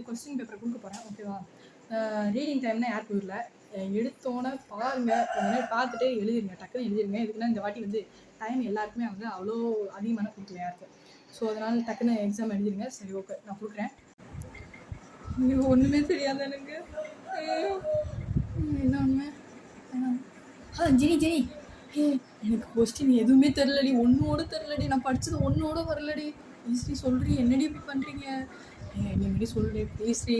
Question paper கொடுக்க போகிறேன். ஓகேவா? ரீடிங் டைம்னா யாருக்கும் இல்லை. எடுத்தோன்னே பாருங்கள், கொஞ்ச நேரம் பார்த்துட்டு எழுதிருங்க, டக்குன்னு எழுதிருங்க. இதுக்குன்னா இந்த வாட்டி வந்து டைம் எல்லாருக்குமே வந்து அவ்வளோ அதிகமான கொடுக்கல யாருக்கும். ஸோ அதனால் டக்குன்னு எக்ஸாம் எழுதிருங்க. சரி, ஓகே, நான் கொடுக்குறேன். ஒன்றுமே தெரியாது எனக்கு. என்ன ஒன்று ஜெனி எனக்கு கொஸ்டின் எதுவுமே தெரிலடி, ஒன்றோட தெரிலடி. நான் படித்தது ஒன்றோட வரலடி. ப்ளீஸ்ரீ சொல்கிறீ, என்னடி இப்படி பண்ணுறீங்க? நீ இப்படி சொல்கிறேன் ப்ளீஸ்ரீ.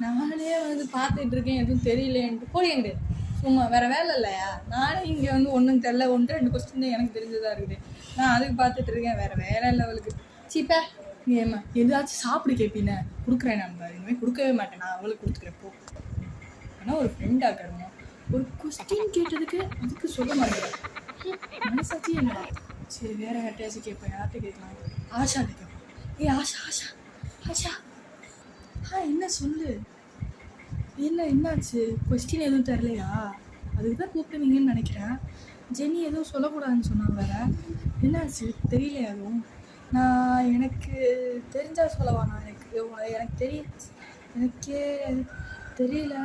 நானே வந்து பார்த்துட்டு இருக்கேன், எதுவும் தெரியலேன்ட்டு போய் எங்கிட்ட சும்மா வேறு வேலை இல்லையா? நானே இங்கே வந்து ஒன்றும் தெரில, 1-2 கொஸ்டின் தான் எனக்கு தெரிஞ்சதாக இருக்குது. நான் அதுக்கு பார்த்துட்டு இருக்கேன், வேறு வேலை இல்லை அவளுக்கு. சீப்பா நீ ஏம்மா எதாச்சும் சாப்பிடு கேட்பீன்னு கொடுக்குறேன். நான் இனிமேல் கொடுக்கவே மாட்டேன், நான் அவளுக்கு கொடுத்துக்கிறேன் போ. ஆனால் ஒரு ஃப்ரெண்டாக இருக்கணும். ஒரு கொஸ்டின் கேட்டதுக்கு அதுக்கு சொல்ல மாட்டேன், மனசாச்சு என்னடா. சரி, வேறு யார்கிட்டயாச்சும் கேட்பேன். யார்கிட்ட கேட்கலாம்? ஆஷாட்ட கேட்பேன். ஆஷா ஆஷா ஆஷா என்ன சொல்லு, என்னாச்சு? கொஸ்டின் எதுவும் தரலையா? அதுக்கு தான் கூப்பிட்டுனீங்கன்னு நினைக்கிறேன். ஜெனி எதுவும் சொல்லக்கூடாதுன்னு சொன்னாங்க வேறு. என்னாச்சு தெரியல எதுவும்? நான் எனக்கு தெரிஞ்சால் சொல்லவா? நான் எனக்கு எனக்கே தெரியல,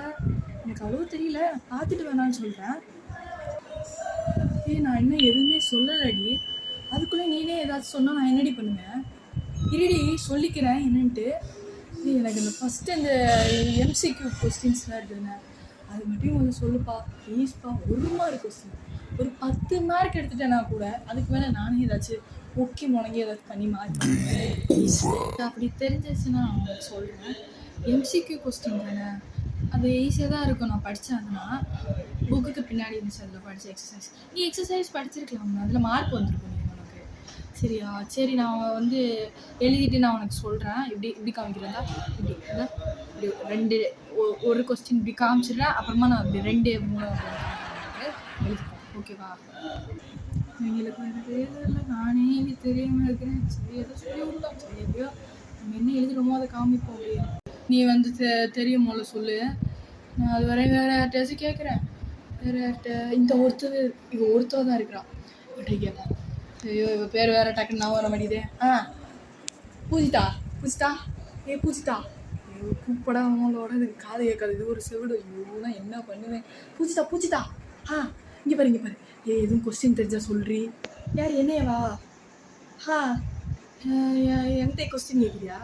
எனக்கு அவ்வளோ தெரியல. நான் பார்த்துட்டு வேணான்னு சொல்கிறேன். நான் இன்னும் எதுவுமே சொல்லலடி. அதுக்குள்ளே நீனே ஏதாச்சும் சொன்னால் நான் என்னடி பண்ணுவேன்? இருடி சொல்லிக்கிறேன் என்னன்ட்டு. எனக்கு இந்த ஃபஸ்ட்டு இந்த எம்சிக்யூ கொஸ்டின்ஸ்லாம் இருக்குதுண்ணே, அது மட்டும் கொஞ்சம் சொல்லுப்பா ப்ளீஸ்ப்பா. 1 மார்க் கொஸ்டின் ஒரு 10 மார்க் எடுத்துட்டேன்னா கூட அதுக்கு மேலே நானே ஏதாச்சும் ஓகே முடங்கி ஏதாச்சும் பண்ணி மார்க் அப்படி தெரிஞ்சிச்சுன்னா நான் உங்களுக்கு சொல்கிறேன். எம்சிக்யூ கொஸ்டின் தானே, அது ஈஸியாக தான் இருக்கும். நான் படித்தேன்னா புக்குக்கு பின்னாடி இருந்துச்சு, அதில் படித்த எக்ஸசைஸ். நீ எக்ஸசைஸ் படிச்சிருக்கலாம், அதில் மார்க் வந்துருக்கும் நீ உனக்கு. சரியா? சரி, நான் வந்து எழுதிட்டு நான் உனக்கு சொல்கிறேன். இப்படி காமிக்கிறதா, இப்படி 2 ஒரு கொஸ்டின் இப்படி காமிச்சிடுறேன். அப்புறமா நான் இப்படி 2-3 எழுதிப்பேன். ஓகேவா? எங்களுக்கு வேறு வேலை இல்லை, நானே இங்கே தெரியாமல் இருக்கிறேன். சரி, எதோ சொல்லி விட்டோம். சரி, எப்படியோ நம்ம என்ன எழுதுகிறோமோ அதை காமிப்போம். அப்படியே நீ வந்து தெரியுமோல சொல்லு. நான் அது வரை வேறு யார்கிட்டயாச்சும் கேட்குறேன். வேறு யார்கிட்ட? இந்த ஒருத்தர் தான் இருக்கிறான். அப்படி கேட்பேன். ஐயோ, இவ பேர் வேறு டக்குன்னு நான் வர மாட்டேதே. பூஜிதா பூஜிதா கூப்பிடாமலோட இதுக்கு காது கேட்காது. இது ஒரு செவிடு. ஐயோ, நான் என்ன பண்ணுவேன்? பூஜிதா இங்கே பாரு. எதுவும் கொஸ்டின் தெரிஞ்சா சொல்றீ. யார்? என்னையவா? என்கிட்ட கொஸ்டின் கேட்குறியா?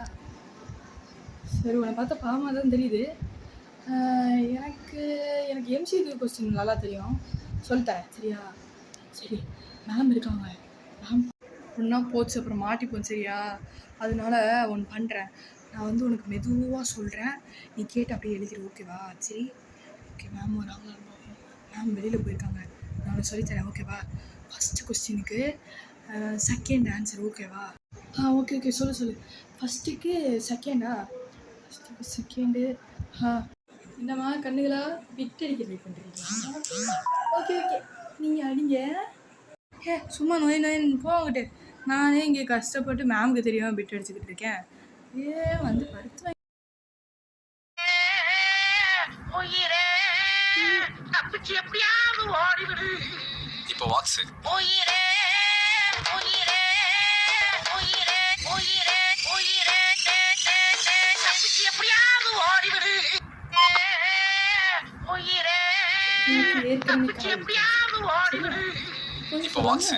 சரி, உன்னை பார்த்தா பாவமாக தான் தெரியுது. எனக்கு எம்சிக்யூ கொஸ்டின் நல்லா தெரியும், சொல்லித்தரேன். சரியா? சரி, மேம் இருக்காங்க. மேம் ஒன்றா போச்சு, அப்புறம் மாட்டிப்போம். சரியா? அதனால ஒன்று பண்ணுறேன். நான் வந்து உனக்கு மெதுவாக சொல்கிறேன், நீ கேட்டு அப்படியே எழுதிடு. ஓகேவா? சரி, ஓகே. மேம் வராங்க, மேம் வெளியில் போயிருக்காங்க. நான் உனக்கு சொல்லித்தரேன். ஓகேவா? ஃபஸ்ட்டு கொஸ்டினுக்கு செகண்ட் ஆன்சர். ஓகேவா? ஓகே சொல்லு. ஃபஸ்ட்டுக்கு செகண்டா? ஃபஸ்ட்டுக்கு செகண்டு. என்னம்மா கண்ணுகளா விட்டு அடிக்க ட்ரை பண்ணுறீங்களா? ஓகே நீங்கள் அடிங்க. சும்மா நோயின்னு போங்கிட்டு. நானே இங்கே கஷ்டப்பட்டு மேமுக்கு தெரியாமல் பிட்டு அடிச்சுக்கிட்டு இருக்கேன். வந்து படுத்து இப்போ வாட்ஸ் ஏற்கனவே இப்போ வாட்ஸ்